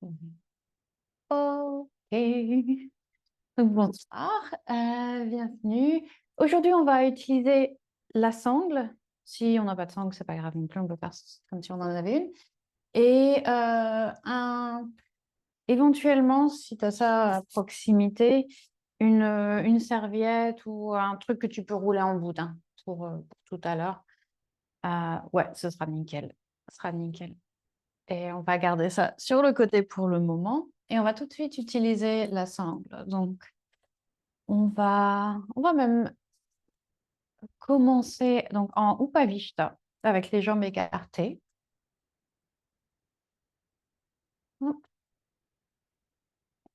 Mhm. Ok. Donc, bonsoir, bienvenue. Aujourd'hui, on va utiliser la sangle. Si on n'a pas de sangle, c'est pas grave non plus, on peut faire comme si on en avait une. Et éventuellement, si tu as ça à proximité, une serviette ou un truc que tu peux rouler en boudin pour tout à l'heure. Ouais, ce sera nickel. Ce sera nickel. Et on va garder ça sur le côté pour le moment. Et on va tout de suite utiliser la sangle. Donc, on va même commencer donc, en Upavishta avec les jambes écartées. Hop.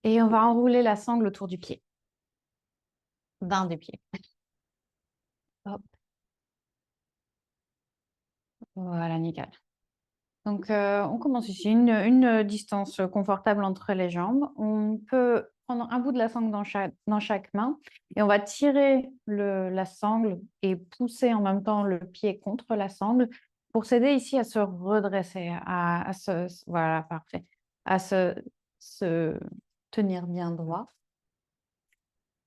Et on va enrouler la sangle autour du pied, d'un des pieds. Hop. Voilà, nickel. Donc, on commence ici, une distance confortable entre les jambes. On peut prendre un bout de la sangle dans chaque main et on va tirer la sangle et pousser en même temps le pied contre la sangle pour s'aider ici à se redresser, voilà, parfait, à se tenir bien droit.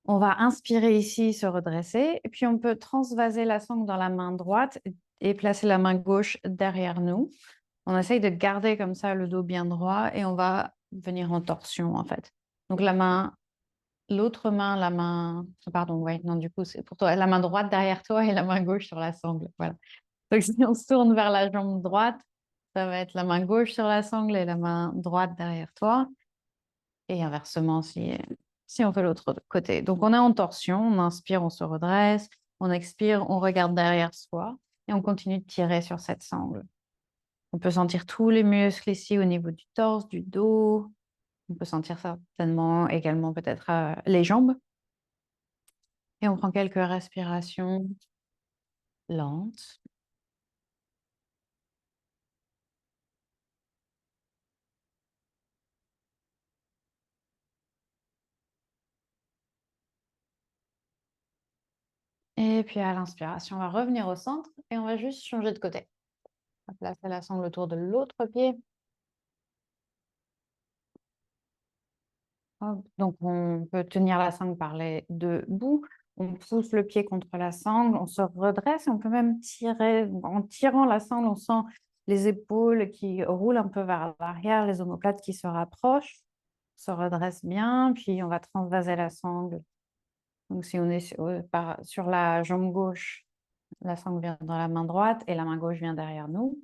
On va inspirer ici, se redresser, et puis on peut transvaser la sangle dans la main droite et placer la main gauche derrière nous. On essaye de garder comme ça le dos bien droit et on va venir en torsion en fait. Donc l'autre main, pardon, ouais, non, du coup, c'est pour toi, la main droite derrière toi et la main gauche sur la sangle. Voilà. Donc si on se tourne vers la jambe droite, ça va être la main gauche sur la sangle et la main droite derrière toi. Et inversement, si on fait l'autre côté. Donc on est en torsion, on inspire, on se redresse, on expire, on regarde derrière soi et on continue de tirer sur cette sangle. On peut sentir tous les muscles ici au niveau du torse, du dos. On peut sentir certainement également peut-être les jambes. Et on prend quelques respirations lentes. Et puis à l'inspiration, on va revenir au centre et on va juste changer de côté. On va placer la sangle autour de l'autre pied. Hop. Donc on peut tenir la sangle par les deux bouts. On pousse le pied contre la sangle, on se redresse. On peut même tirer. En tirant la sangle, on sent les épaules qui roulent un peu vers l'arrière, les omoplates qui se rapprochent. On se redresse bien, puis on va transvaser la sangle. Donc si on est sur la jambe gauche, la sangle vient dans la main droite et la main gauche vient derrière nous.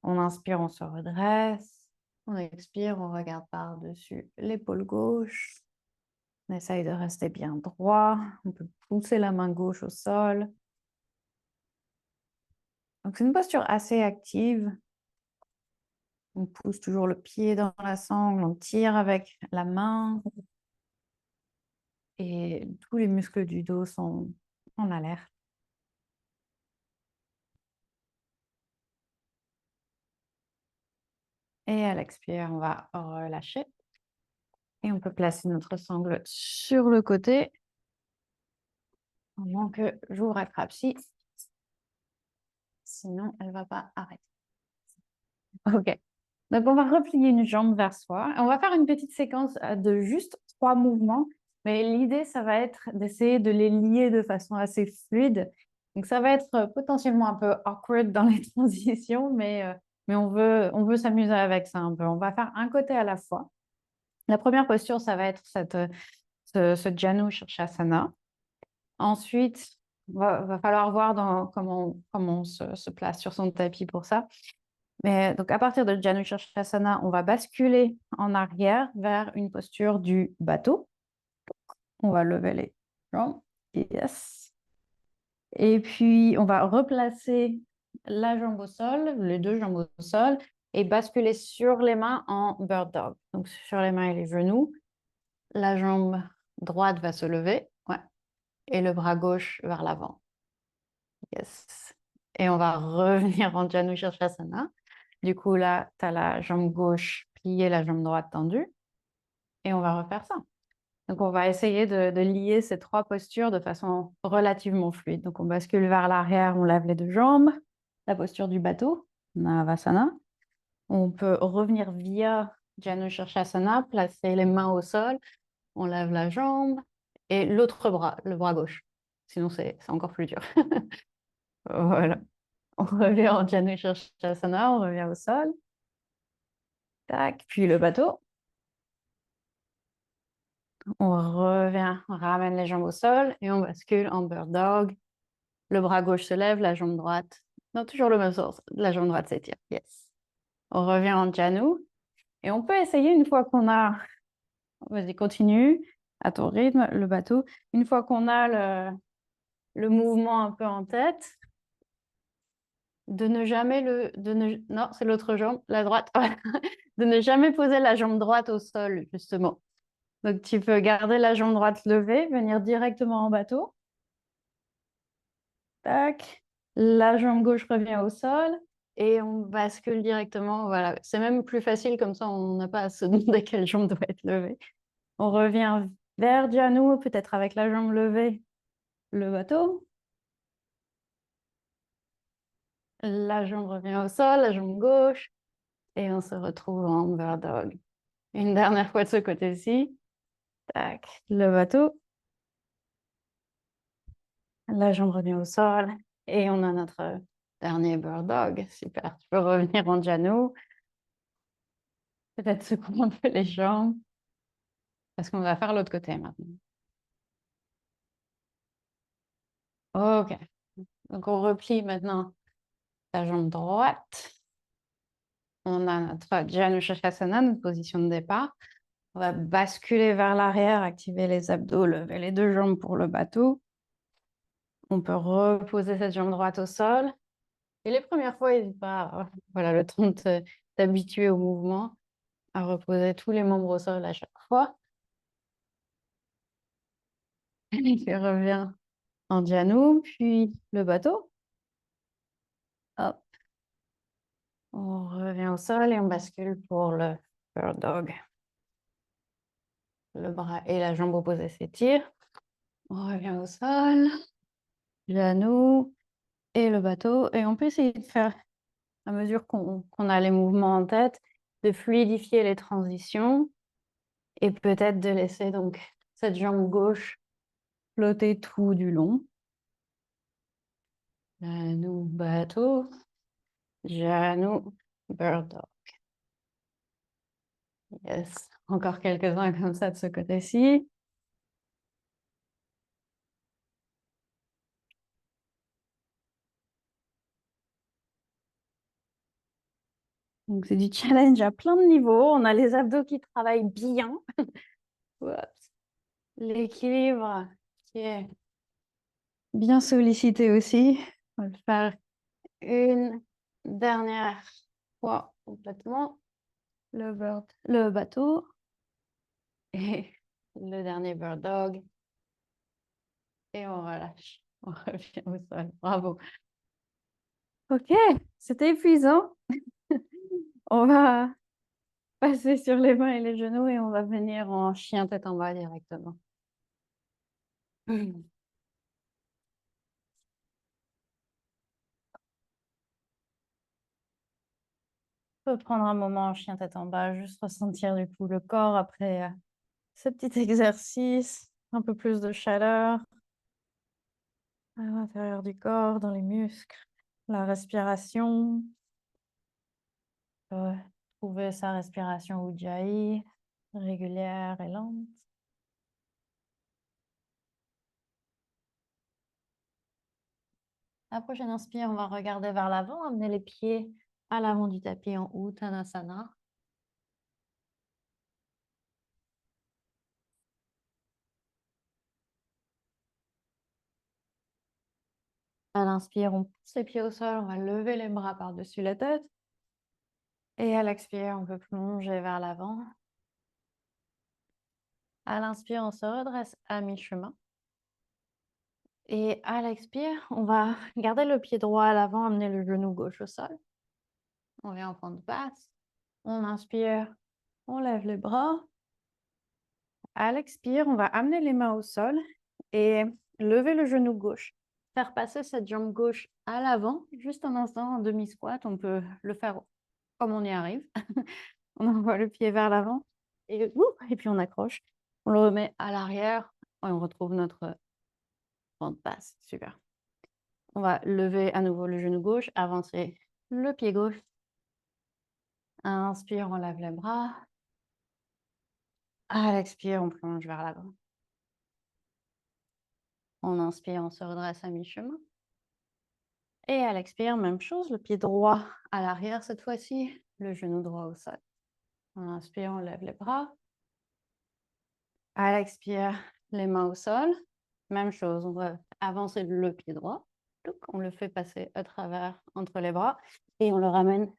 On inspire, on se redresse. On expire, on regarde par-dessus l'épaule gauche. On essaye de rester bien droit. On peut pousser la main gauche au sol. Donc, c'est une posture assez active. On pousse toujours le pied dans la sangle, on tire avec la main et tous les muscles du dos sont en alerte. Et à l'expire, on va relâcher. Et on peut placer notre sangle sur le côté pendant que j'ouvre Akrapsi. Sinon, elle ne va pas arrêter. OK. Donc, on va replier une jambe vers soi. On va faire une petite séquence de juste 3 mouvements. Mais l'idée, ça va être d'essayer de les lier de façon assez fluide. Donc, ça va être potentiellement un peu awkward dans les transitions, mais on veut s'amuser avec ça un peu. On va faire un côté à la fois. La première posture, ça va être ce Janu Shirshasana. Ensuite, va falloir voir comment on se place sur son tapis pour ça. Mais donc, à partir de Janu Shirshasana, on va basculer en arrière vers une posture du bateau. On va lever les jambes. Yes. Et puis, on va replacer la jambe au sol, les deux jambes au sol, et basculer sur les mains en bird dog. Donc, sur les mains et les genoux. La jambe droite va se lever. Ouais. Et le bras gauche vers l'avant. Yes. Et on va revenir en Janu Shirshasana. Du coup, là, tu as la jambe gauche pliée, la jambe droite tendue. Et on va refaire ça. Donc, on va essayer de lier ces 3 postures de façon relativement fluide. Donc, on bascule vers l'arrière, on lève les 2 jambes. La posture du bateau, Navasana. On peut revenir via Janu Shirshasana, placez les mains au sol, on lève la jambe et l'autre bras, le bras gauche. Sinon, c'est encore plus dur. Voilà. On revient en Janu Shirshasana, on revient au sol. Tac, puis le bateau. On revient, on ramène les jambes au sol et on bascule en bird dog. Le bras gauche se lève, la jambe droite. Non, toujours le même sens. La jambe droite s'étire. Yes. On revient en Janu. Et on peut essayer une fois qu'on a... Vas-y, continue à ton rythme, le bateau. Une fois qu'on a le mouvement un peu en tête, de ne jamais non, c'est l'autre jambe, la droite. De ne jamais poser la jambe droite au sol, justement. Donc, tu peux garder la jambe droite levée, venir directement en bateau. Tac. La jambe gauche revient au sol et on bascule directement. Voilà, c'est même plus facile comme ça, on n'a pas à se demander quelle jambe doit être levée. On revient vers Janu, peut-être avec la jambe levée, le bateau. La jambe revient au sol, la jambe gauche et on se retrouve en bird dog. Une dernière fois de ce côté-ci. Tac, le bateau. La jambe revient au sol et on a notre dernier bird dog. Super. Tu peux revenir en Janu. Peut-être secouer un peu les jambes parce qu'on va faire l'autre côté maintenant. Ok. Donc on replie maintenant la jambe droite. On a notre Janu Shirshasana, notre position de départ. On va basculer vers l'arrière, activer les abdos, lever les deux jambes pour le bateau. On peut reposer cette jambe droite au sol. Et les premières fois, n'hésite pas, voilà, le temps de t'habituer au mouvement, à reposer tous les membres au sol à chaque fois. Et puis revient en Janu, puis le bateau. Hop. On revient au sol et on bascule pour le bird dog. Le bras et la jambe opposée s'étirent. On revient au sol, Janu et le bateau. Et on peut essayer de faire, à mesure qu'on a les mouvements en tête, de fluidifier les transitions et peut-être de laisser donc cette jambe gauche flotter tout du long. Janu, bateau, Janu, bird dog. Yes, encore quelques-uns comme ça de ce côté-ci. Donc, c'est du challenge à plein de niveaux. On a les abdos qui travaillent bien. L'équilibre qui est bien sollicité aussi. On va le faire une dernière fois complètement. Le bateau et le dernier bird dog. Et on relâche. On revient au sol. Bravo. Ok, c'était épuisant. On va passer sur les mains et les genoux et on va venir en chien tête en bas directement. On peut prendre un moment en chien tête en bas, juste ressentir du coup le corps après ce petit exercice, un peu plus de chaleur à l'intérieur du corps, dans les muscles, la respiration. Trouver sa respiration Ujjayi, régulière et lente. La prochaine inspire, on va regarder vers l'avant, amener les pieds à l'avant du tapis en Uttanasana. À l'inspire, on pousse les pieds au sol, on va lever les bras par-dessus la tête. Et à l'expire, on peut plonger vers l'avant. À l'inspire, on se redresse à mi-chemin. Et à l'expire, on va garder le pied droit à l'avant, amener le genou gauche au sol. On vient en pente basse. On inspire, on lève les bras. À l'expire, on va amener les mains au sol et lever le genou gauche. Faire passer cette jambe gauche à l'avant, juste un instant en demi-squat. On peut le faire comme on y arrive. On envoie le pied vers l'avant et puis on accroche. On le remet à l'arrière et on retrouve notre pente basse. Super. On va lever à nouveau le genou gauche, avancer le pied gauche. Inspire, on lève les bras. À l'expire, on plonge vers l'avant. On inspire, on se redresse à mi-chemin. Et à l'expire, même chose, le pied droit à l'arrière cette fois-ci, le genou droit au sol. On inspire, on lève les bras. À l'expire, les mains au sol. Même chose, on va avancer le pied droit. On le fait passer à travers entre les bras et on le ramène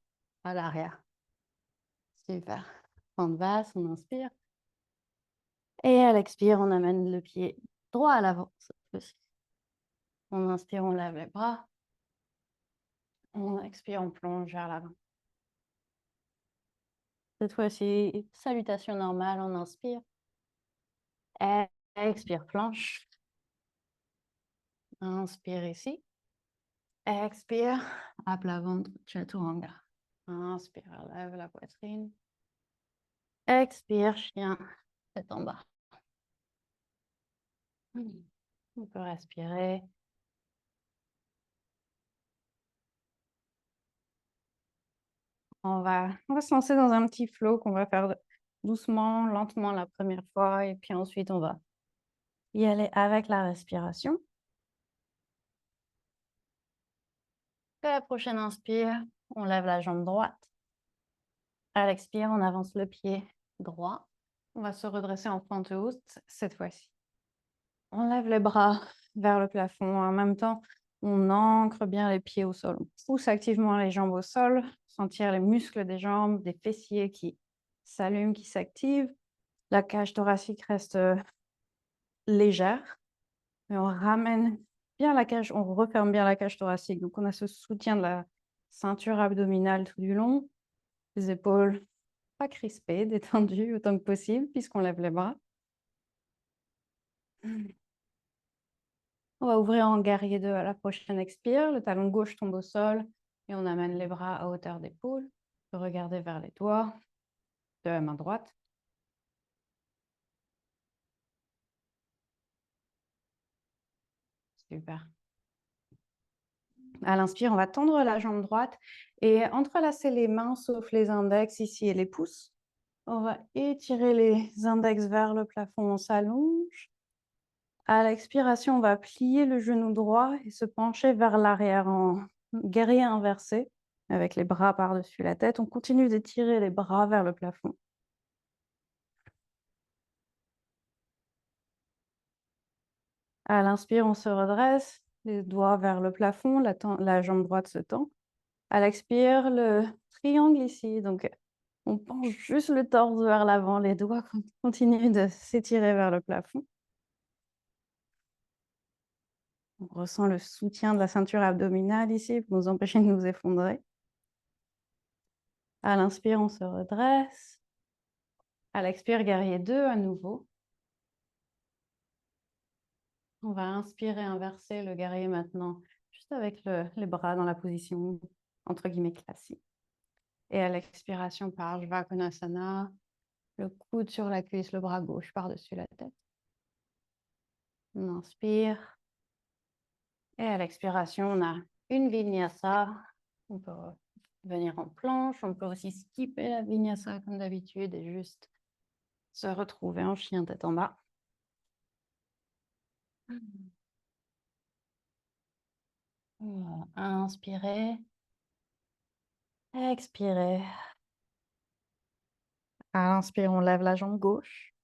à l'arrière. Super. Pente basse, on inspire. Et à l'expire, on amène le pied droit à l'avant. On inspire, on lève les bras. On expire, on plonge vers l'avant. Cette fois-ci, salutation normale, on inspire. Expire, planche. Inspire ici. Expire, à plat ventre, chaturanga. Inspire, lève la poitrine. Expire, chien, tête en bas. On peut respirer. On va se lancer dans un petit flow qu'on va faire doucement, lentement la première fois. Et puis ensuite, on va y aller avec la respiration. Et la prochaine inspire, on lève la jambe droite. À l'expire, on avance le pied droit. On va se redresser en pente haute cette fois-ci. On lève les bras vers le plafond. En même temps, on ancre bien les pieds au sol. On pousse activement les jambes au sol. Sentir les muscles des jambes, des fessiers qui s'allument, qui s'activent. La cage thoracique reste légère. Et on ramène bien la cage, on referme bien la cage thoracique. Donc, on a ce soutien de la ceinture abdominale tout du long. Les épaules pas crispées, détendues autant que possible, puisqu'on lève les bras. On va ouvrir en guerrier 2 à la prochaine expire. Le talon gauche tombe au sol et on amène les bras à hauteur d'épaule. Regardez vers les doigts de la main droite. Super. À l'inspire, on va tendre la jambe droite et entrelacer les mains sauf les index ici et les pouces. On va étirer les index vers le plafond, on s'allonge. À l'expiration, on va plier le genou droit et se pencher vers l'arrière en guerrier inversé avec les bras par-dessus la tête. On continue d'étirer les bras vers le plafond. À l'inspire, on se redresse, les doigts vers le plafond, la jambe droite se tend. À l'expire, le triangle ici. Donc, on penche juste le torse vers l'avant, les doigts continuent de s'étirer vers le plafond. On ressent le soutien de la ceinture abdominale ici pour nous empêcher de nous effondrer. À l'inspire, on se redresse. À l'expire, guerrier 2 à nouveau. On va inspirer, inverser le guerrier maintenant, juste avec les bras dans la position entre guillemets classique. Et à l'expiration, Parshva Konasana, le coude sur la cuisse, le bras gauche par-dessus la tête. On inspire. Et à l'expiration, on a une vinyasa. On peut venir en planche. On peut aussi skipper la vinyasa comme d'habitude et juste se retrouver en chien tête en bas. Inspirez. Expirez. À l'inspire, on lève la jambe gauche.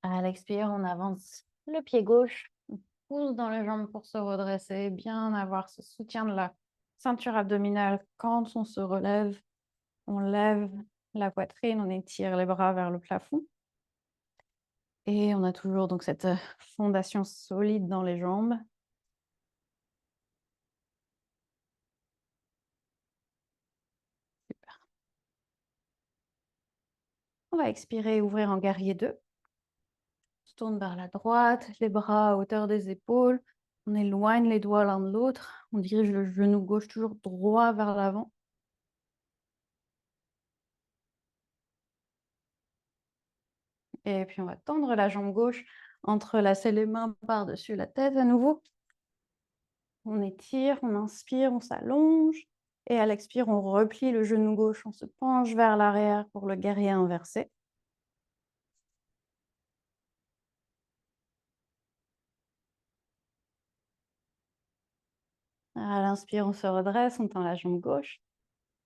À l'expire, on avance le pied gauche. On pousse dans les jambes pour se redresser. Bien avoir ce soutien de la ceinture abdominale quand on se relève. On lève la poitrine, on étire les bras vers le plafond. Et on a toujours donc cette fondation solide dans les jambes. Super. On va expirer, ouvrir en guerrier 2. On se tourne vers la droite, les bras à hauteur des épaules. On éloigne les doigts l'un de l'autre. On dirige le genou gauche toujours droit vers l'avant. Et puis, on va tendre la jambe gauche, entrelacer les mains par-dessus la tête à nouveau. On étire, on inspire, on s'allonge. Et à l'expire, on replie le genou gauche, on se penche vers l'arrière pour le guerrier inversé. À l'inspire, on se redresse, on tend la jambe gauche.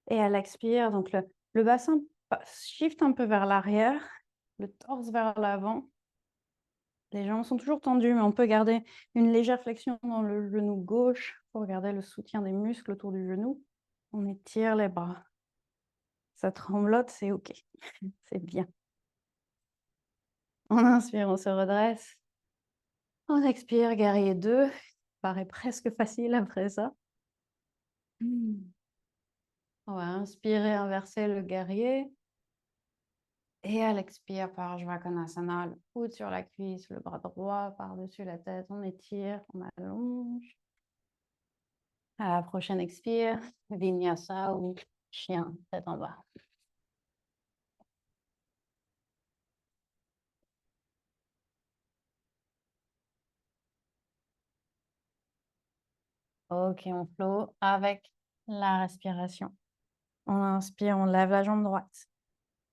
Et à l'expire, donc le bassin shift un peu vers l'arrière, le torse vers l'avant. Les jambes sont toujours tendues, mais on peut garder une légère flexion dans le genou gauche pour garder le soutien des muscles autour du genou. On étire les bras. Ça tremblote, c'est OK. C'est bien. On inspire, on se redresse. On expire, guerrier 2. Paraît presque facile après ça. On va inspirer, inverser le guerrier. Et à l'expire, Parsvakonasana, le coude sur la cuisse, le bras droit par-dessus la tête. On étire, on allonge. À la prochaine expire, Vinyasa ou chien, tête en bas. Ok, on flow avec la respiration. On inspire, on lève la jambe droite.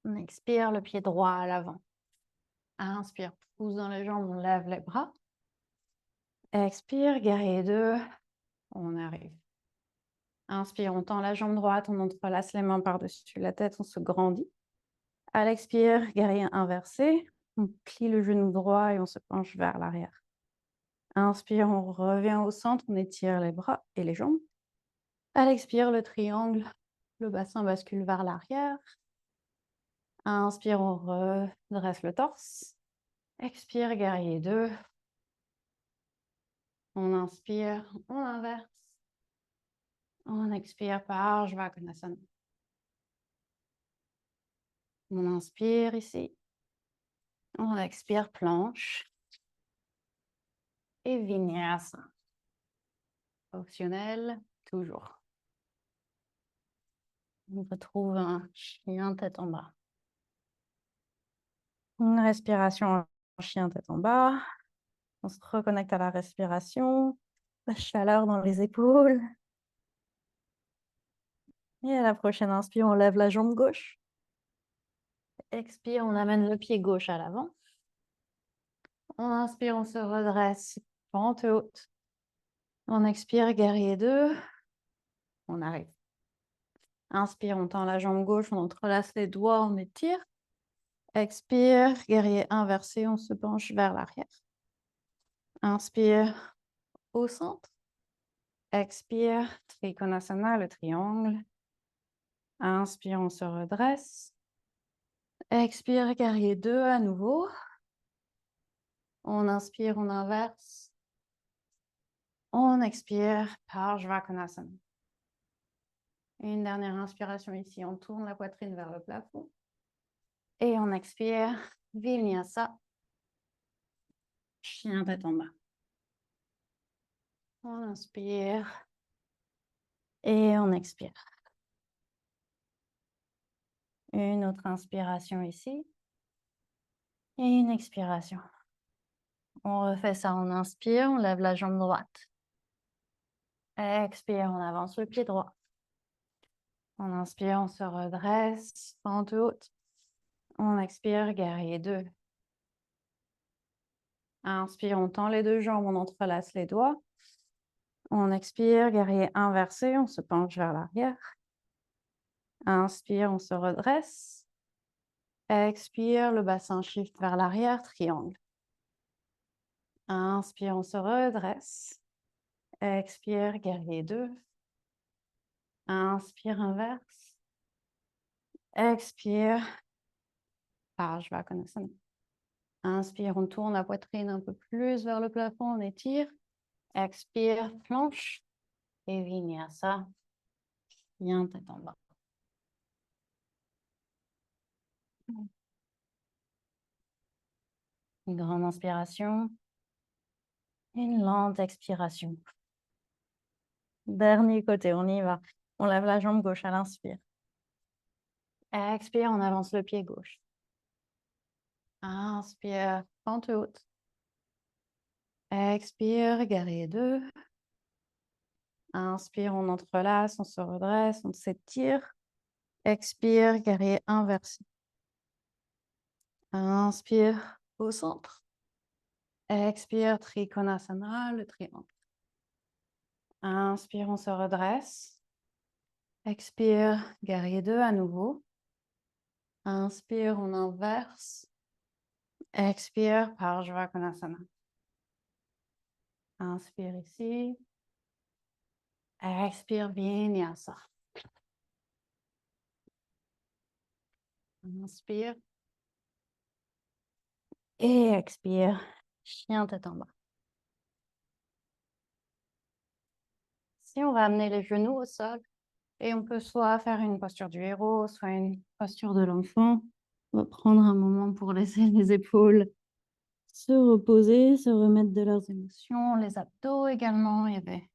On expire, le pied droit à l'avant. Inspire, pousse dans les jambes, on lève les bras. Expire, guerrier 2, on arrive. Inspire, on tend la jambe droite, on entrelace les mains par-dessus la tête, on se grandit. À l'expire, guerrier inversé, on plie le genou droit et on se penche vers l'arrière. Inspire, on revient au centre, on étire les bras et les jambes. À l'expire, le triangle, le bassin bascule vers l'arrière. Inspire, on redresse le torse. Expire, guerrier 2. On inspire, on inverse. On expire, Parsvakonasana. On inspire ici. On expire, planche. Et Vinyasa. Optionnel, toujours. On retrouve un chien tête en bas. Une respiration en chien tête en bas. On se reconnecte à la respiration. La chaleur dans les épaules. Et à la prochaine inspire, on lève la jambe gauche. Expire, on amène le pied gauche à l'avant. On inspire, on se redresse, pente haute. On expire, guerrier 2. On arrive. Inspire, on tend la jambe gauche, on entrelace les doigts, on étire. Expire, guerrier inversé, on se penche vers l'arrière. Inspire, au centre. Expire, Trikonasana, le triangle. Inspire, on se redresse. Expire, guerrier 2 à nouveau. On inspire, on inverse. On expire, Parsvakonasana. Une dernière inspiration ici, on tourne la poitrine vers le plafond. Et on expire, Vinyasa, chien tête en bas. On inspire et on expire. Une autre inspiration ici et une expiration. On refait ça, on inspire, on lève la jambe droite. Expire, on avance le pied droit. On inspire, on se redresse, pente haute. On expire, guerrier 2. Inspire, on tend les deux jambes, on entrelace les doigts. On expire, guerrier inversé, on se penche vers l'arrière. Inspire, on se redresse. Expire, le bassin shift vers l'arrière, triangle. Inspire, on se redresse. Expire, guerrier 2. Inspire, inverse. Expire, Parsvakonasana. Inspire, on tourne la poitrine un peu plus vers le plafond, on étire. Expire, planche. Et Vinyasa, chien tête en bas. Une grande inspiration. Une lente expiration. Dernier côté, on y va. On lève la jambe gauche à l'inspire. Expire, on avance le pied gauche. Inspire, pente haute. Expire, guerrier 2. Inspire, on entrelace, on se redresse, on s'étire. Expire, guerrier inversé. Inspire, au centre. Expire, Trikonasana, le triangle. Inspire, on se redresse. Expire, guerrier 2 à nouveau. Inspire, on inverse. Expire, Parshvakonasana. Inspire ici. Expire, Vinyasa. Inspire. Et expire, chien tête en bas. Si on va amener les genoux au sol, et on peut soit faire une posture du héros, soit une posture de l'enfant. On va prendre un moment pour laisser les épaules se reposer, se remettre de leurs émotions, les abdos également. Il y avait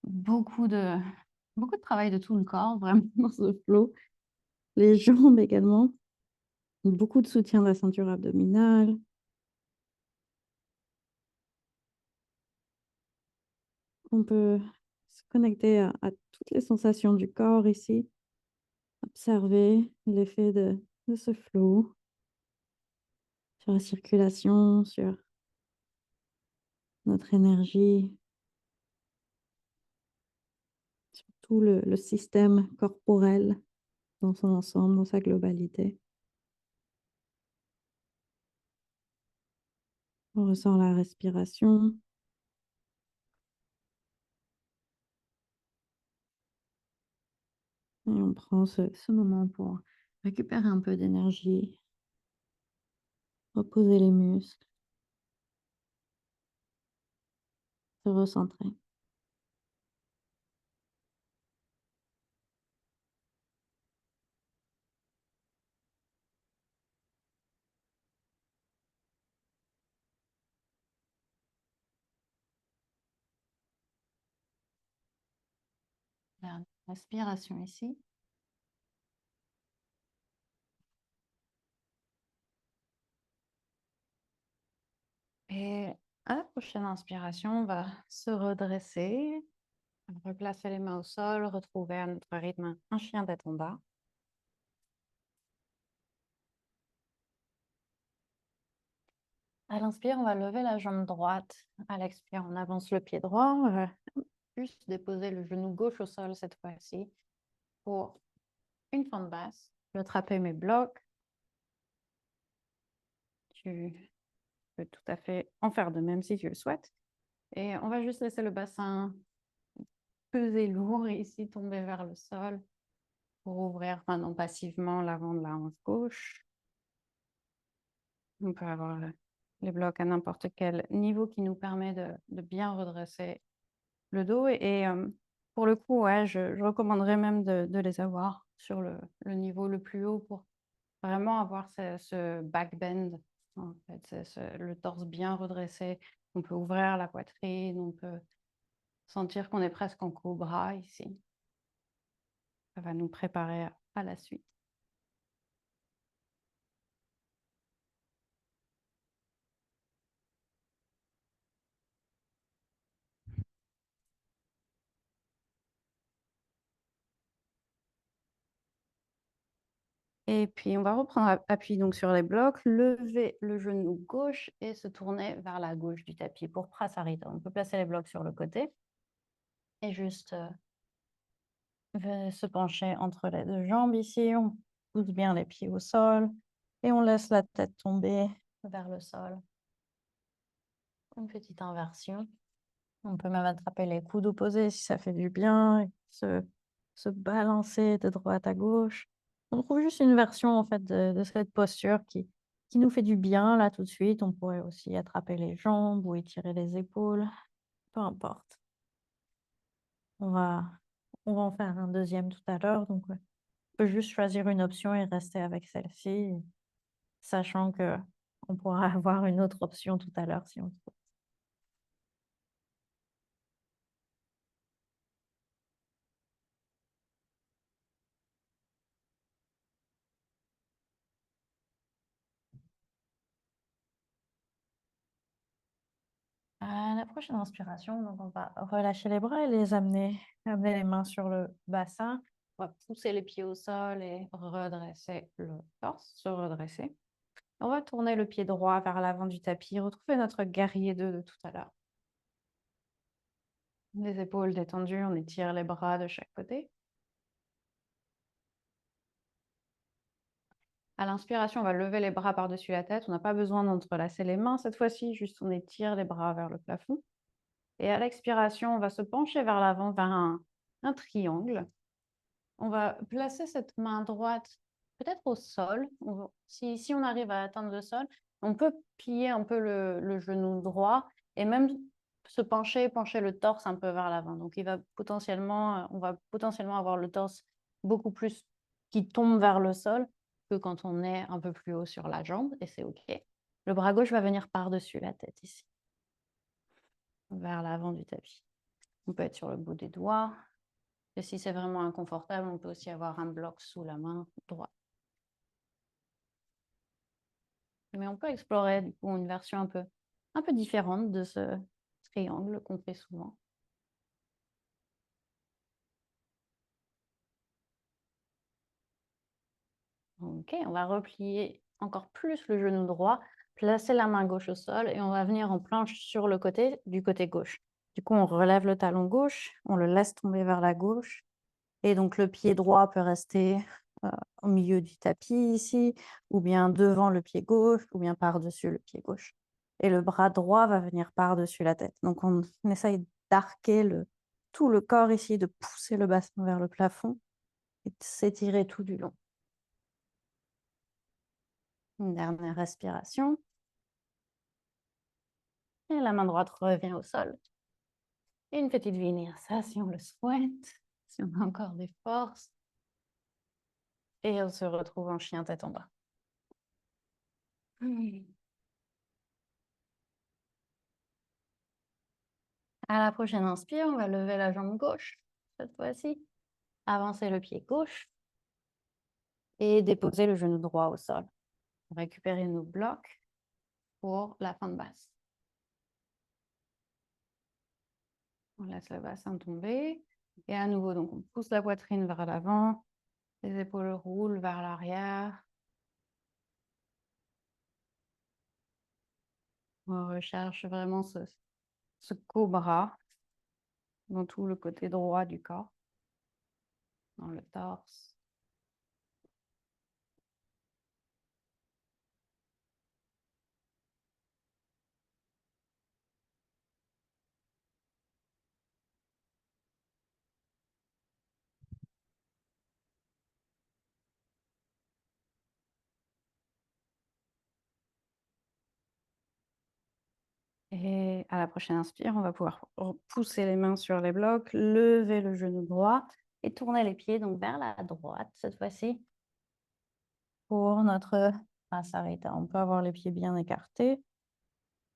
beaucoup de travail de tout le corps, vraiment, dans ce flow. Les jambes également. Beaucoup de soutien de la ceinture abdominale. On peut se connecter à toutes les sensations du corps ici. Observer l'effet de ce flow sur la circulation, sur notre énergie, sur tout le système corporel dans son ensemble, dans sa globalité. On ressent la respiration. Et on prend ce moment pour récupérer un peu d'énergie, reposer les muscles, se recentrer. Dernière respiration ici. Et à la prochaine inspiration, on va se redresser, replacer les mains au sol, retrouver à notre rythme un chien tête en bas. À l'inspire, on va lever la jambe droite. À l'expire, on avance le pied droit. On va juste déposer le genou gauche au sol cette fois-ci pour une fente basse. Je vais attraper mes blocs. Tu peux tout à fait en faire de même si tu le souhaites. Et on va juste laisser le bassin peser lourd et ici tomber vers le sol pour ouvrir maintenant passivement l'avant de la hanche gauche. On peut avoir les blocs à n'importe quel niveau qui nous permet de bien redresser le dos. Et pour le coup, ouais, je recommanderais même de les avoir sur le niveau le plus haut pour vraiment avoir ce back bend. En fait, c'est le torse bien redressé. On peut ouvrir la poitrine, on peut sentir qu'on est presque en cobra ici. Ça va nous préparer à la suite. Et puis, on va reprendre appui donc sur les blocs, lever le genou gauche et se tourner vers la gauche du tapis pour Prasarita. On peut placer les blocs sur le côté et juste se pencher entre les deux jambes ici. On pousse bien les pieds au sol et on laisse la tête tomber vers le sol. Une petite inversion. On peut même attraper les coudes opposés si ça fait du bien, et se balancer de droite à gauche. On trouve juste une version en fait de cette posture qui nous fait du bien là tout de suite. On pourrait aussi attraper les jambes ou étirer les épaules, peu importe. On va en faire un deuxième tout à l'heure, donc on peut juste choisir une option et rester avec celle-ci, sachant que on pourra avoir une autre option tout à l'heure si on trouve. prochaine inspiration, donc on va relâcher les bras et amener les mains sur le bassin. On va pousser les pieds au sol et redresser le torse, se redresser. On va tourner le pied droit vers l'avant du tapis, retrouver notre guerrier 2 de tout à l'heure. Les épaules détendues, on étire les bras de chaque côté. À l'inspiration, on va lever les bras par-dessus la tête. On n'a pas besoin d'entrelacer les mains cette fois-ci, juste on étire les bras vers le plafond. Et à l'expiration, on va se pencher vers l'avant, vers un triangle. On va placer cette main droite peut-être au sol. Si on arrive à atteindre le sol, on peut plier un peu le genou droit et même se pencher le torse un peu vers l'avant. Donc, on va potentiellement avoir le torse beaucoup plus qui tombe vers le sol que quand on est un peu plus haut sur la jambe, et c'est OK. Le bras gauche va venir par-dessus la tête ici, vers l'avant du tapis. On peut être sur le bout des doigts. Et si c'est vraiment inconfortable, on peut aussi avoir un bloc sous la main droite. Mais on peut explorer du coup une version un peu différente de ce triangle qu'on fait souvent. Ok, on va replier encore plus le genou droit, placer la main gauche au sol et on va venir en planche sur le côté du côté gauche. Du coup, on relève le talon gauche, on le laisse tomber vers la gauche et donc le pied droit peut rester au milieu du tapis ici, ou bien devant le pied gauche, ou bien par-dessus le pied gauche. Et le bras droit va venir par-dessus la tête. Donc on essaye d'arquer tout le corps ici, de pousser le bassin vers le plafond et de s'étirer tout du long. Une dernière respiration. Et la main droite revient au sol. Et une petite vinyasa si on le souhaite, si on a encore des forces. Et on se retrouve en chien tête en bas. À la prochaine inspire, on va lever la jambe gauche, cette fois-ci. Avancer le pied gauche et déposer le genou droit au sol. Récupérer nos blocs pour la fin de basse. On laisse le bassin tomber. Et à nouveau, donc on pousse la poitrine vers l'avant. Les épaules roulent vers l'arrière. On recherche vraiment ce cobra dans tout le côté droit du corps, dans le torse. Et à la prochaine inspire, on va pouvoir pousser les mains sur les blocs, lever le genou droit et tourner les pieds donc vers la droite cette fois-ci pour notre Asarita. On peut avoir les pieds bien écartés.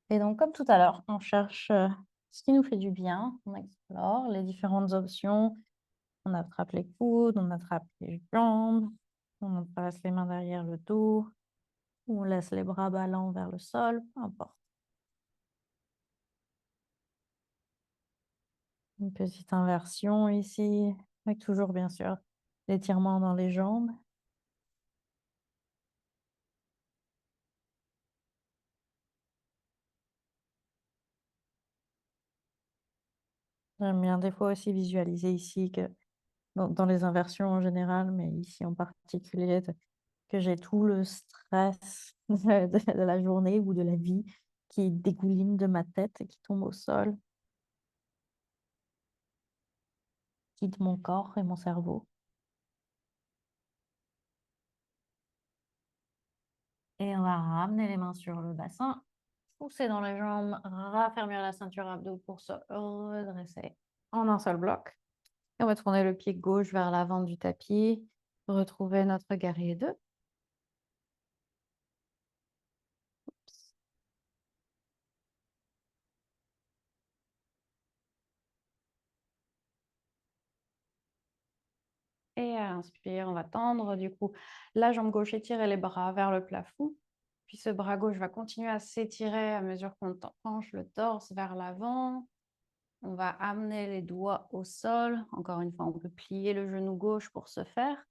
Et donc, comme tout à l'heure, on cherche ce qui nous fait du bien. On explore les différentes options. On attrape les coudes, on attrape les jambes, on passe les mains derrière le dos, on laisse les bras ballants vers le sol, peu importe. Une petite inversion ici, avec toujours bien sûr l'étirement dans les jambes. J'aime bien des fois aussi visualiser ici que dans les inversions en général, mais ici en particulier, que j'ai tout le stress de la journée ou de la vie qui dégouline de ma tête et qui tombe au sol, quitte mon corps et mon cerveau. Et on va ramener les mains sur le bassin, pousser dans les jambes, raffermir la ceinture abdos pour se redresser en un seul bloc. Et on va tourner le pied gauche vers l'avant du tapis, retrouver notre guerrier 2. Et à l'inspire, on va tendre du coup la jambe gauche, étirer les bras vers le plafond. Puis ce bras gauche va continuer à s'étirer à mesure qu'on penche le torse vers l'avant. On va amener les doigts au sol. Encore une fois, on peut plier le genou gauche pour ce faire.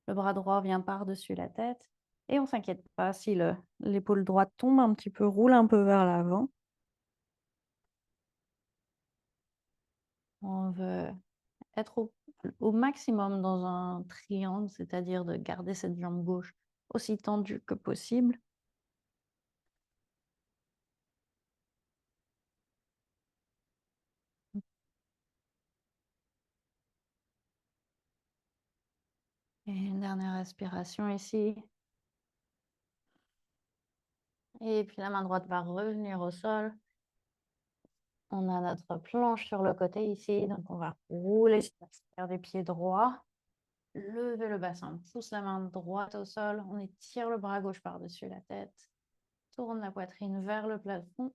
Le bras droit vient par-dessus la tête. Et on ne s'inquiète pas si l'épaule droite tombe un petit peu, roule un peu vers l'avant. On veut être au maximum dans un triangle, c'est-à-dire de garder cette jambe gauche aussi tendue que possible. Et une dernière respiration ici. Et puis la main droite va revenir au sol. On a notre planche sur le côté ici, donc on va rouler sur l'extérieur des pieds droits. Lever le bassin, on pousse la main droite au sol, on étire le bras gauche par-dessus la tête. Tourne la poitrine vers le plafond.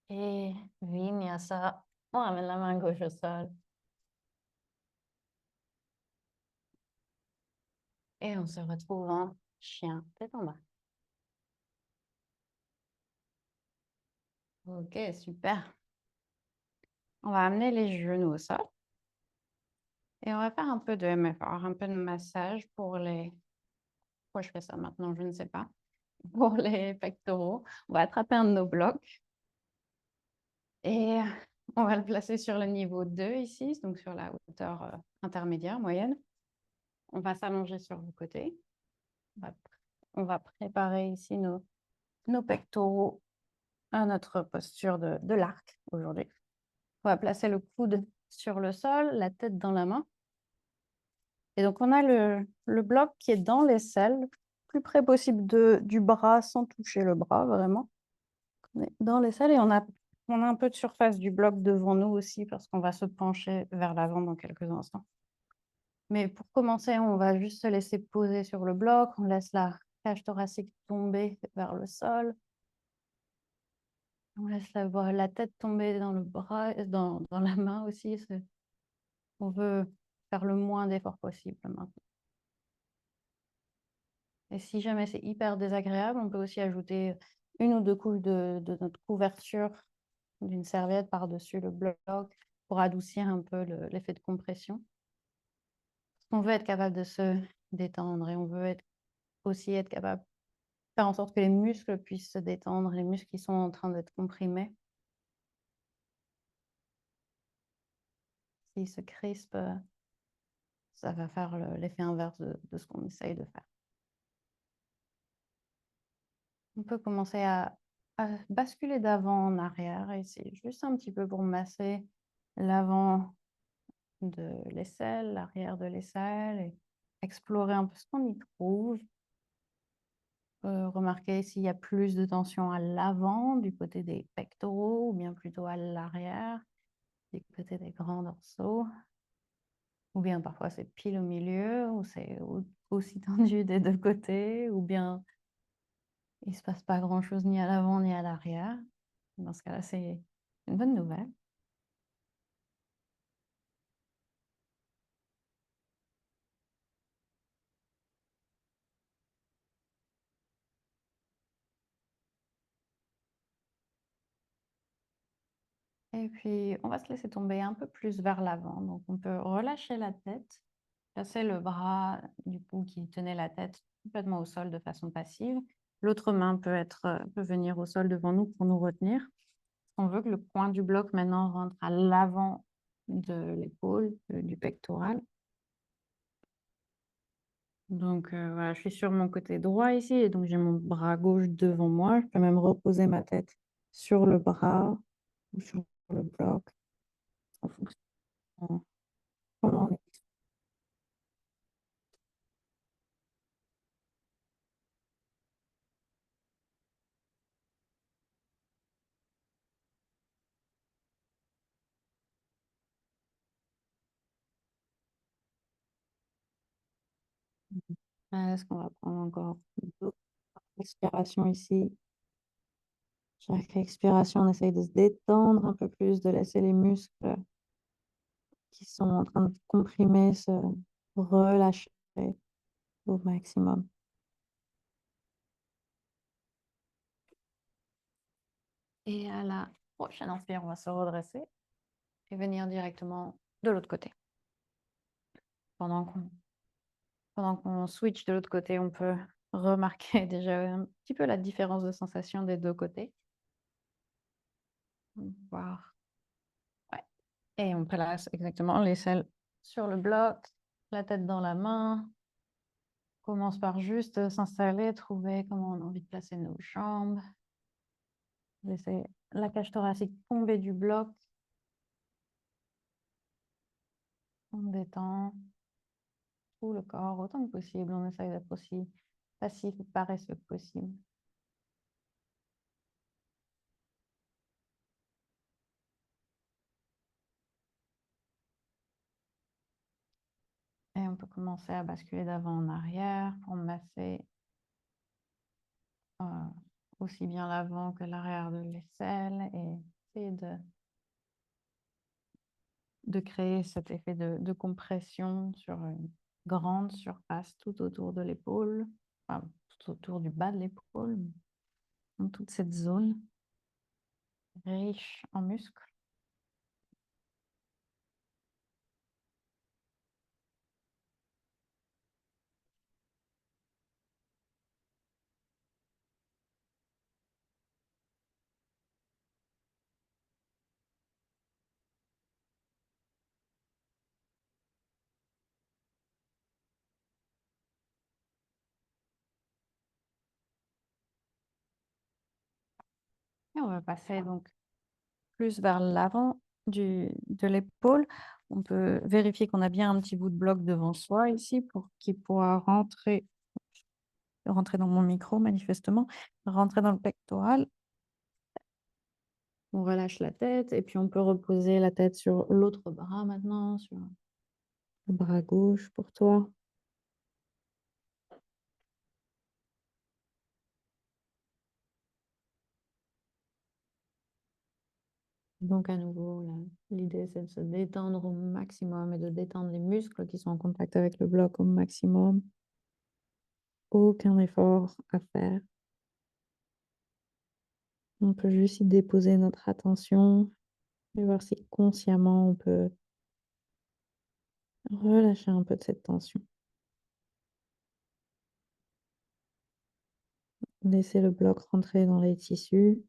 Et vinyasa. On ramène la main gauche au sol. Et on se retrouve en chien tête en bas. Ok, super. On va amener les genoux au sol. Et on va faire un peu de MFR, un peu de massage pour les... Pourquoi je fais ça maintenant? Je ne sais pas. Pour les pectoraux. On va attraper un de nos blocs. Et on va le placer sur le niveau 2 ici, donc sur la hauteur intermédiaire, moyenne. On va s'allonger sur le côté. On va préparer ici nos pectoraux à notre posture de l'arc aujourd'hui. On va placer le coude sur le sol, la tête dans la main. Et donc, on a le bloc qui est dans l'aisselle, le plus près possible du bras sans toucher le bras, vraiment. On est dans l'aisselle et on a un peu de surface du bloc devant nous aussi parce qu'on va se pencher vers l'avant dans quelques instants. Mais pour commencer, on va juste se laisser poser sur le bloc. On laisse la cage thoracique tomber vers le sol. On laisse la tête tomber dans le bras, dans la main aussi. On veut faire le moins d'efforts possible maintenant. Et si jamais c'est hyper désagréable, on peut aussi ajouter une ou deux couches de notre couverture d'une serviette par-dessus le bloc pour adoucir un peu l'effet de compression. On veut être capable de se détendre et on veut aussi être capable de faire en sorte que les muscles puissent se détendre, les muscles qui sont en train d'être comprimés. S'ils se crispent, ça va faire l'effet inverse de ce qu'on essaye de faire. On peut commencer à basculer d'avant en arrière et c'est juste un petit peu pour masser l'avant de l'aisselle, l'arrière de l'aisselle et explorer un peu ce qu'on y trouve. Remarquer s'il y a plus de tension à l'avant, du côté des pectoraux, ou bien plutôt à l'arrière, du côté des grands dorsaux. Ou bien parfois c'est pile au milieu, ou c'est aussi tendu des deux côtés, ou bien il ne se passe pas grand-chose ni à l'avant ni à l'arrière. Dans ce cas-là, c'est une bonne nouvelle. Et puis, on va se laisser tomber un peu plus vers l'avant. Donc, on peut relâcher la tête, placer le bras du coup qui tenait la tête complètement au sol de façon passive. L'autre main peut venir au sol devant nous pour nous retenir. On veut que le coin du bloc maintenant rentre à l'avant de l'épaule, du pectoral. Donc voilà, je suis sur mon côté droit ici et donc j'ai mon bras gauche devant moi. Je peux même reposer ma tête sur le bras ou sur le bloc en fonction de comment on est. Est-ce qu'on va prendre encore d'autres respirations ici? Chaque expiration, on essaye de se détendre un peu plus, de laisser les muscles qui sont en train de comprimer se relâcher au maximum. Et à la prochaine inspire, on va se redresser et venir directement de l'autre côté. Pendant qu'on switch de l'autre côté, on peut remarquer déjà un petit peu la différence de sensation des deux côtés. Voir. Ouais. Et on place exactement l'aisselle sur le bloc, la tête dans la main. Commence par juste s'installer, trouver comment on a envie de placer nos jambes. Laisser la cage thoracique tomber du bloc. On détend tout le corps autant que possible. On essaye d'être aussi passif et paresseux que possible. Et on peut commencer à basculer d'avant en arrière pour masser aussi bien l'avant que l'arrière de l'aisselle et essayer de créer cet effet de compression sur une grande surface tout autour de l'épaule, enfin, tout autour du bas de l'épaule, dans toute cette zone riche en muscles. Et on va passer donc plus vers l'avant de l'épaule. On peut vérifier qu'on a bien un petit bout de bloc devant soi ici pour qu'il pourra rentrer dans mon micro manifestement, rentrer dans le pectoral. On relâche la tête et puis on peut reposer la tête sur l'autre bras maintenant, sur le bras gauche pour toi. Donc à nouveau, l'idée c'est de se détendre au maximum et de détendre les muscles qui sont en contact avec le bloc au maximum. Aucun effort à faire. On peut juste y déposer notre attention et voir si consciemment on peut relâcher un peu de cette tension. Laisser le bloc rentrer dans les tissus.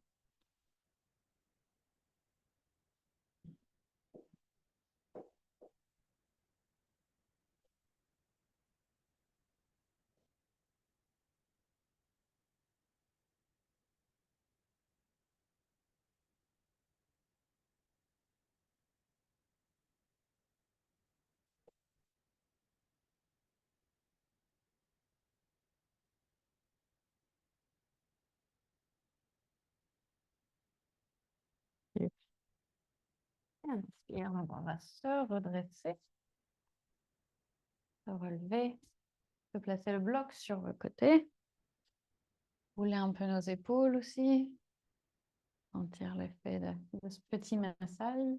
Et inspire, on va se redresser, se relever, se placer le bloc sur le côté. Rouler un peu nos épaules aussi. Sentir l'effet de ce petit massage.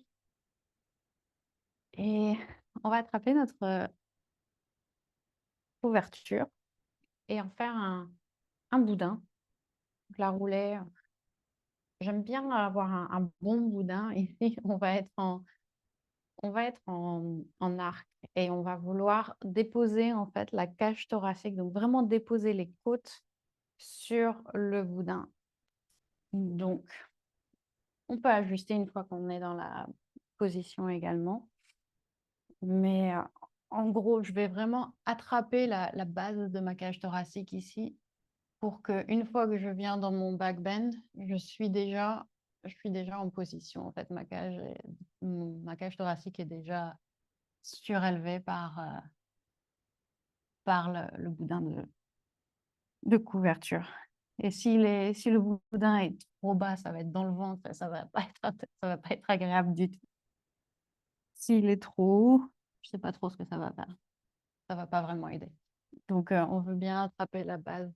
Et on va attraper notre couverture et en faire un boudin. Donc, la rouler. J'aime bien avoir un bon boudin. Ici, on va être en arc et on va vouloir déposer en fait la cage thoracique. Donc vraiment déposer les côtes sur le boudin. Donc, on peut ajuster une fois qu'on est dans la position également. Mais en gros, je vais vraiment attraper la base de ma cage thoracique ici pour qu'une fois que je viens dans mon back bend, je suis déjà en position. En fait, ma cage thoracique est déjà surélevée par le boudin de couverture. Et si le boudin est trop bas, ça va être dans le ventre, ça va pas être agréable du tout. S'il est trop haut, je sais pas trop ce que ça va faire. Ça va pas vraiment aider. Donc, on veut bien attraper la base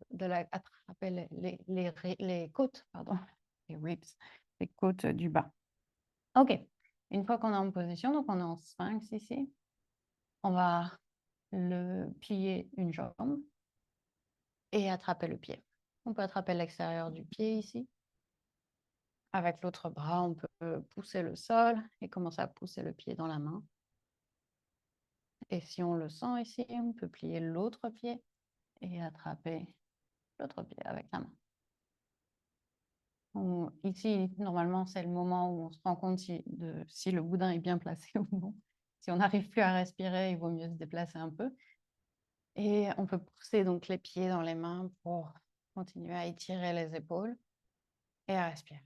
attraper les côtes, pardon, les ribs, les côtes du bas. OK. Une fois qu'on est en position, donc on est en sphinx ici, on va le plier une jambe et attraper le pied. On peut attraper l'extérieur du pied ici. Avec l'autre bras, on peut pousser le sol et commencer à pousser le pied dans la main. Et si on le sent ici, on peut plier l'autre pied et attraper l'autre pied avec la main. Ici, normalement, c'est le moment où on se rend compte si le boudin est bien placé ou non. Si on n'arrive plus à respirer, il vaut mieux se déplacer un peu. Et on peut pousser donc les pieds dans les mains pour continuer à étirer les épaules et à respirer.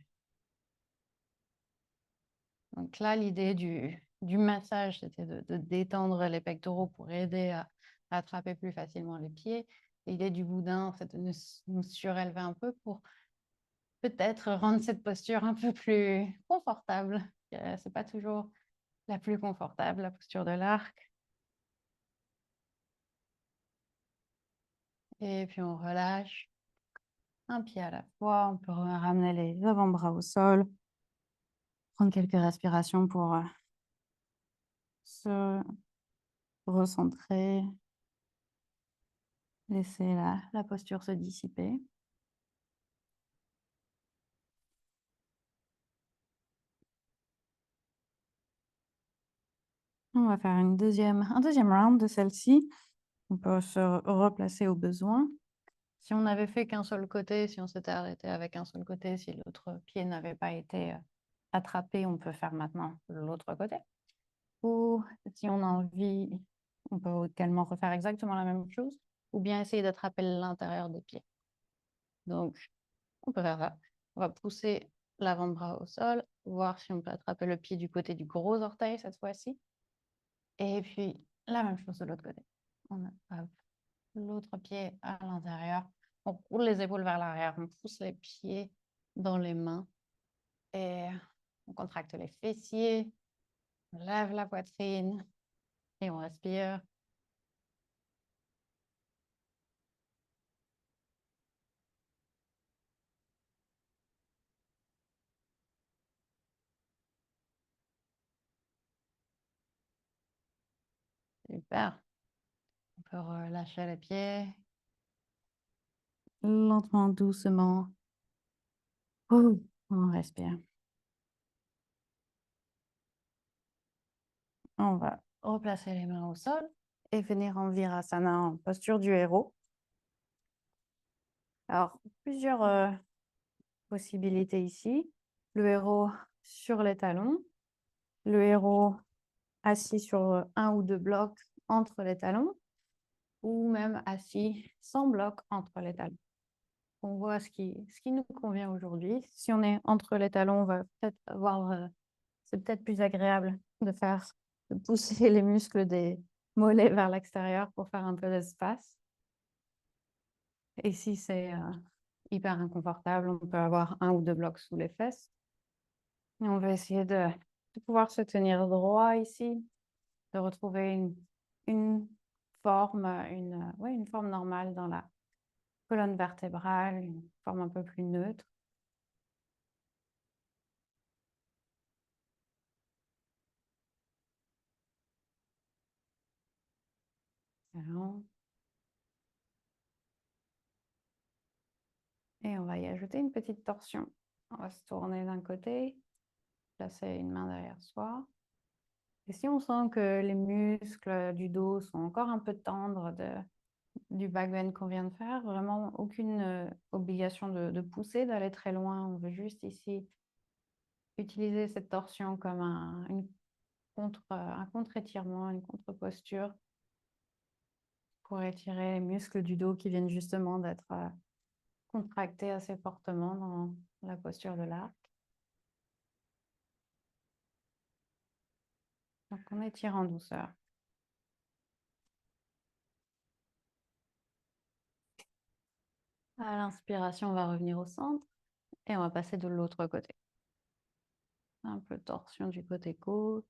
Donc là, l'idée du massage, c'était de détendre les pectoraux pour aider à attraper plus facilement les pieds. L'idée du boudin, c'est de nous surélever un peu pour peut-être rendre cette posture un peu plus confortable. C'est pas toujours la plus confortable, la posture de l'arc. Et puis on relâche un pied à la fois. On peut ramener les avant-bras au sol. Prendre quelques respirations pour se recentrer. Laisser la posture se dissiper. On va faire un deuxième round de celle-ci. On peut se replacer au besoin. Si on n'avait fait qu'un seul côté, si on s'était arrêté avec un seul côté, si l'autre pied n'avait pas été attrapé, on peut faire maintenant l'autre côté. Ou si on a envie, on peut également refaire exactement la même chose, ou bien essayer d'attraper l'intérieur des pieds. Donc, on peut faire ça. On va pousser l'avant-bras au sol, voir si on peut attraper le pied du côté du gros orteil cette fois-ci. Et puis, la même chose de l'autre côté. On attrape l'autre pied à l'intérieur. On roule les épaules vers l'arrière. On pousse les pieds dans les mains. Et on contracte les fessiers. On lève la poitrine. Et on respire. Super. On peut relâcher les pieds. Lentement, doucement. On respire. On va replacer les mains au sol et venir en Virasana, en posture du héros. Alors, plusieurs possibilités ici. Le héros sur les talons, le héros assis sur un ou deux blocs entre les talons, ou même assis sans bloc entre les talons. On voit ce qui nous convient aujourd'hui. Si on est entre les talons, on va peut-être avoir, c'est peut-être plus agréable de pousser les muscles des mollets vers l'extérieur pour faire un peu d'espace. Et si c'est hyper inconfortable, on peut avoir un ou deux blocs sous les fesses. Et on va essayer de pouvoir se tenir droit ici, de retrouver une forme, une forme normale dans la colonne vertébrale, une forme un peu plus neutre. Excellent. Et on va y ajouter une petite torsion. On va se tourner d'un côté, placer une main derrière soi. Et si on sent que les muscles du dos sont encore un peu tendres du back bend qu'on vient de faire, vraiment aucune obligation de pousser, d'aller très loin. On veut juste ici utiliser cette torsion comme un contre-étirement, une contre-posture pour étirer les muscles du dos qui viennent justement d'être contractés assez fortement dans la posture de l'arc. Donc on étire en douceur. À l'inspiration, on va revenir au centre et on va passer de l'autre côté. Un peu de torsion du côté gauche.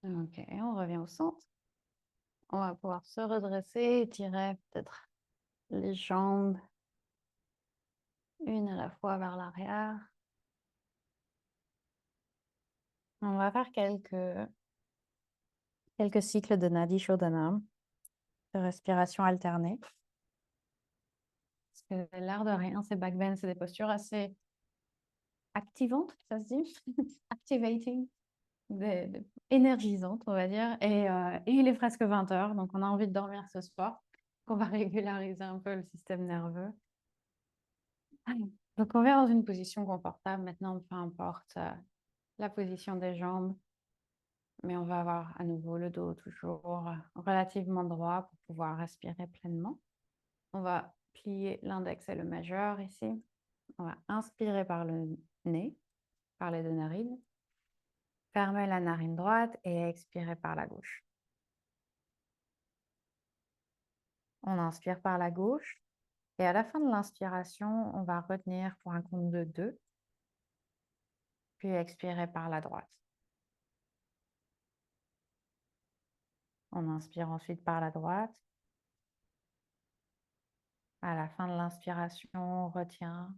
Ok, on revient au centre. On va pouvoir se redresser, étirer peut-être les jambes une à la fois vers l'arrière. On va faire quelques cycles de Nadi Shodhana, de respiration alternée. Parce que l'air de rien, ces backbends, c'est des postures assez activantes, ça se dit? Activating, énergisantes, on va dire. Et il est presque 20 heures, donc on a envie de dormir ce soir. On va régulariser un peu le système nerveux. Donc on vient dans une position confortable. Maintenant, peu importe la position des jambes, mais on va avoir à nouveau le dos toujours relativement droit pour pouvoir respirer pleinement. On va plier l'index et le majeur ici. On va inspirer par le nez, par les deux narines. Fermer la narine droite et expirer par la gauche. On inspire par la gauche. Et à la fin de l'inspiration, on va retenir pour un compte de 2, puis expirer par la droite. On inspire ensuite par la droite. À la fin de l'inspiration, on retient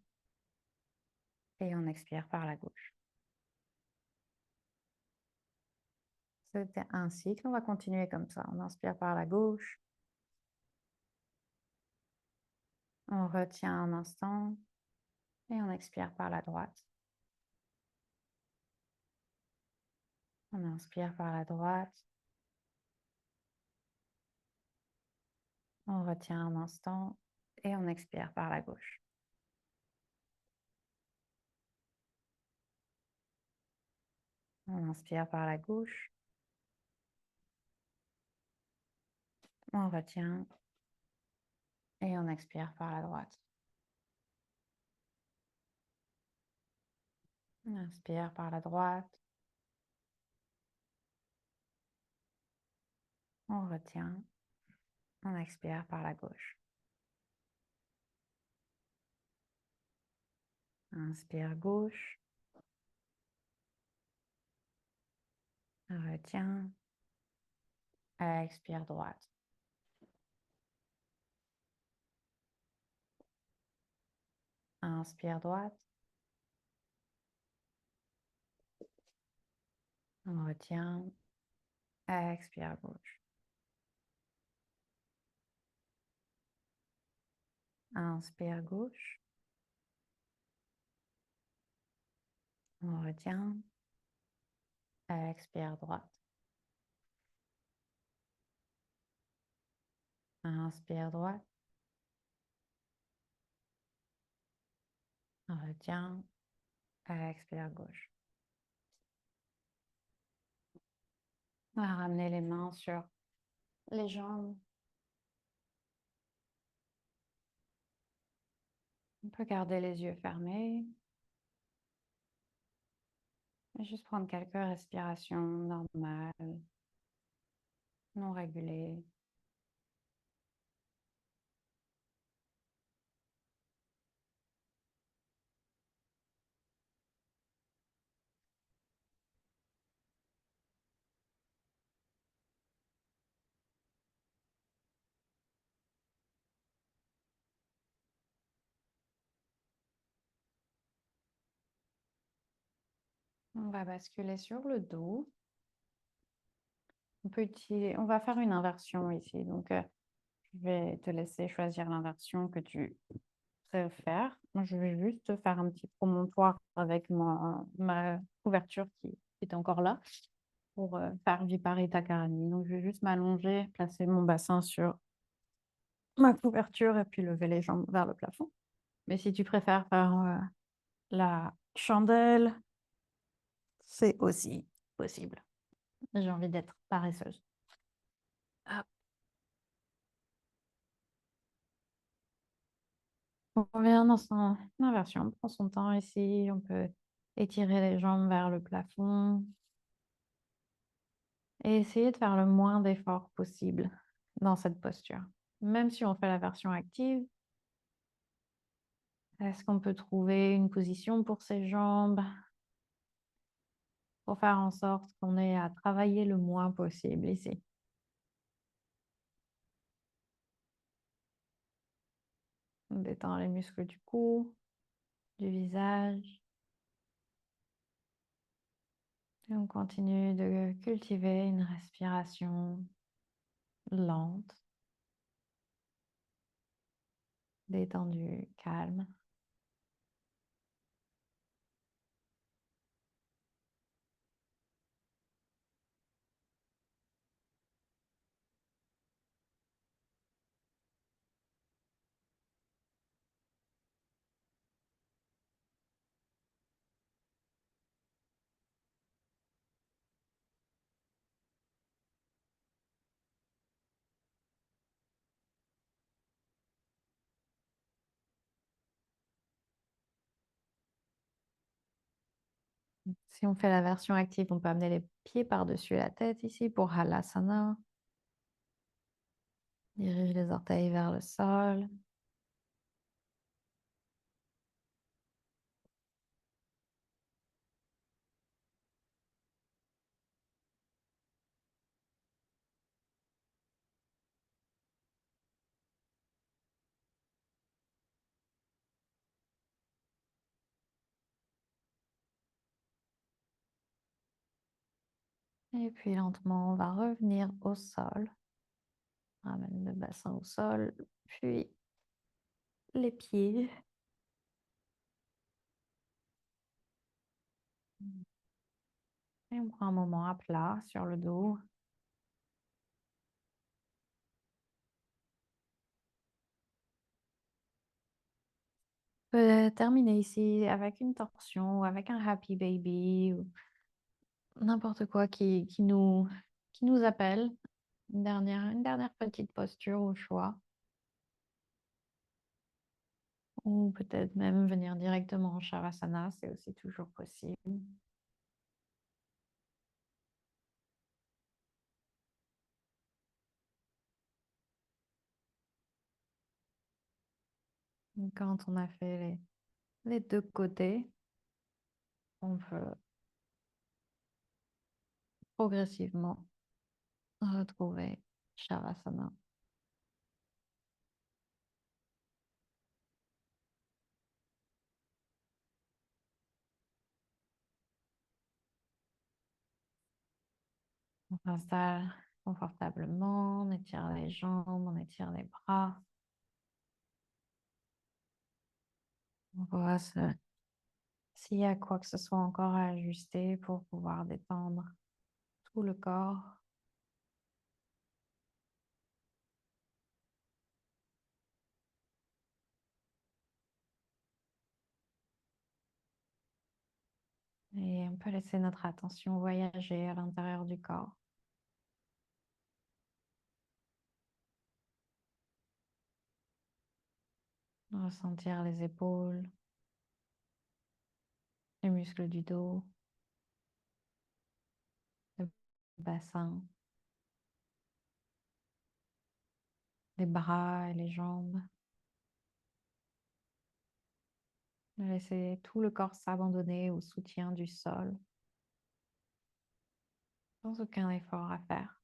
et on expire par la gauche. C'était un cycle, on va continuer comme ça. On inspire par la gauche. On retient un instant et on expire par la droite. On inspire par la droite. On retient un instant et on expire par la gauche. On inspire par la gauche. On retient et on expire par la droite. On inspire par la droite. On retient. On expire par la gauche. Inspire gauche. Retient. Expire droite. Inspire droite. On retient. Expire gauche. Inspire gauche. On retient. Expire droite. Inspire droite. On retient. Expire gauche. On va ramener les mains sur les jambes. On peut garder les yeux fermés. Et juste prendre quelques respirations normales, non régulées. On va basculer sur le dos. On va faire une inversion ici. Donc, je vais te laisser choisir l'inversion que tu préfères. Moi, je vais juste faire un petit promontoire avec ma couverture qui est encore là pour faire Viparita Karani. Donc, je vais juste m'allonger, placer mon bassin sur ma couverture et puis lever les jambes vers le plafond. Mais si tu préfères faire la chandelle, c'est aussi possible. J'ai envie d'être paresseuse. Hop. On revient dans son inversion. On prend son temps ici. On peut étirer les jambes vers le plafond et essayer de faire le moins d'efforts possible dans cette posture. Même si on fait la version active, est-ce qu'on peut trouver une position pour ses jambes pour faire en sorte qu'on ait à travailler le moins possible ici. On détend les muscles du cou, du visage. Et on continue de cultiver une respiration lente, détendue, calme. Si on fait la version active, on peut amener les pieds par-dessus la tête ici pour Halasana. Dirige les orteils vers le sol. Et puis lentement, on va revenir au sol. Ramène le bassin au sol, puis les pieds. Et on prend un moment à plat sur le dos. On peut terminer ici avec une torsion ou avec un happy baby ou n'importe quoi qui nous appelle. Une dernière petite posture au choix. Ou peut-être même venir directement en Shavasana, c'est aussi toujours possible. Quand on a fait les deux côtés, on peut progressivement retrouver Shavasana. On s'installe confortablement, on étire les jambes, on étire les bras. On voit s'il y a quoi que ce soit encore à ajuster pour pouvoir détendre tout le corps. Et on peut laisser notre attention voyager à l'intérieur du corps. Ressentir les épaules, les muscles du dos, le bassin, les bras et les jambes. Laisser tout le corps s'abandonner au soutien du sol, sans aucun effort à faire.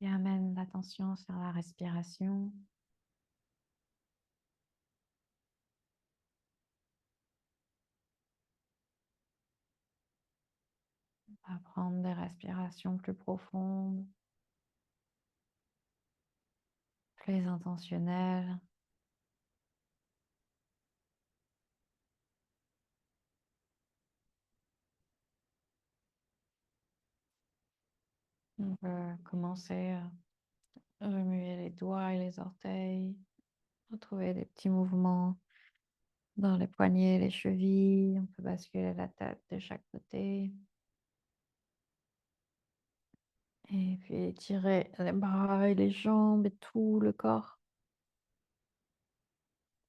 Et amène l'attention sur la respiration. On va prendre des respirations plus profondes, plus intentionnelles. On peut commencer à remuer les doigts et les orteils, retrouver des petits mouvements dans les poignets, les chevilles. On peut basculer la tête de chaque côté. Et puis étirer les bras et les jambes et tout le corps.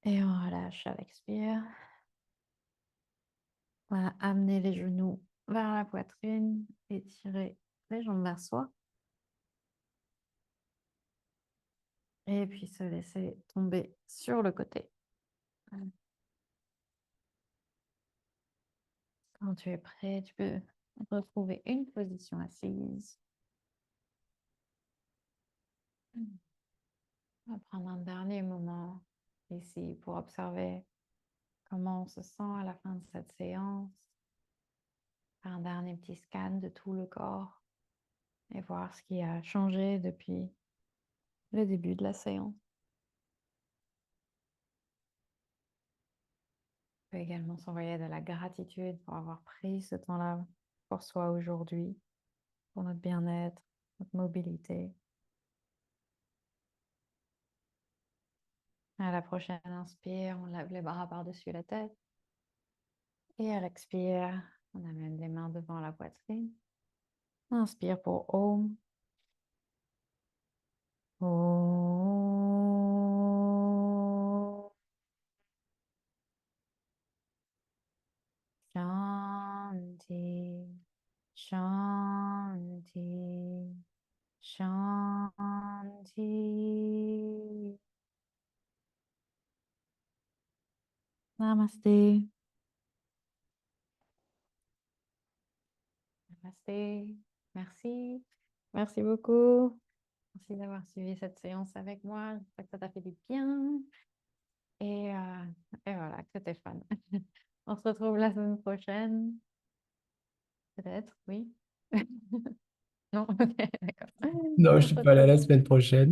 Et on relâche à l'expire. On va amener les genoux vers la poitrine, étirer les jambes vers soi. Et puis se laisser tomber sur le côté. Quand tu es prêt, tu peux retrouver une position assise. On va prendre un dernier moment ici pour observer comment on se sent à la fin de cette séance. Faire un dernier petit scan de tout le corps et voir ce qui a changé depuis le début de la séance. On peut également s'envoyer de la gratitude pour avoir pris ce temps-là pour soi aujourd'hui, pour notre bien-être, notre mobilité. À la prochaine inspire, on lève les bras par-dessus la tête. Et à l'expire, on amène les mains devant la poitrine. Inspire pour Om. Om. Shanti. Shanti. Shanti. Namaste. Namaste. Merci. Merci beaucoup. Merci d'avoir suivi cette séance avec moi. J'espère que ça t'a fait du bien. Et, euh, et voilà, que c'était fun. On se retrouve la semaine prochaine. Peut-être, oui. Non, ok, d'accord. Non, On je se suis pas là retrouve. la semaine prochaine.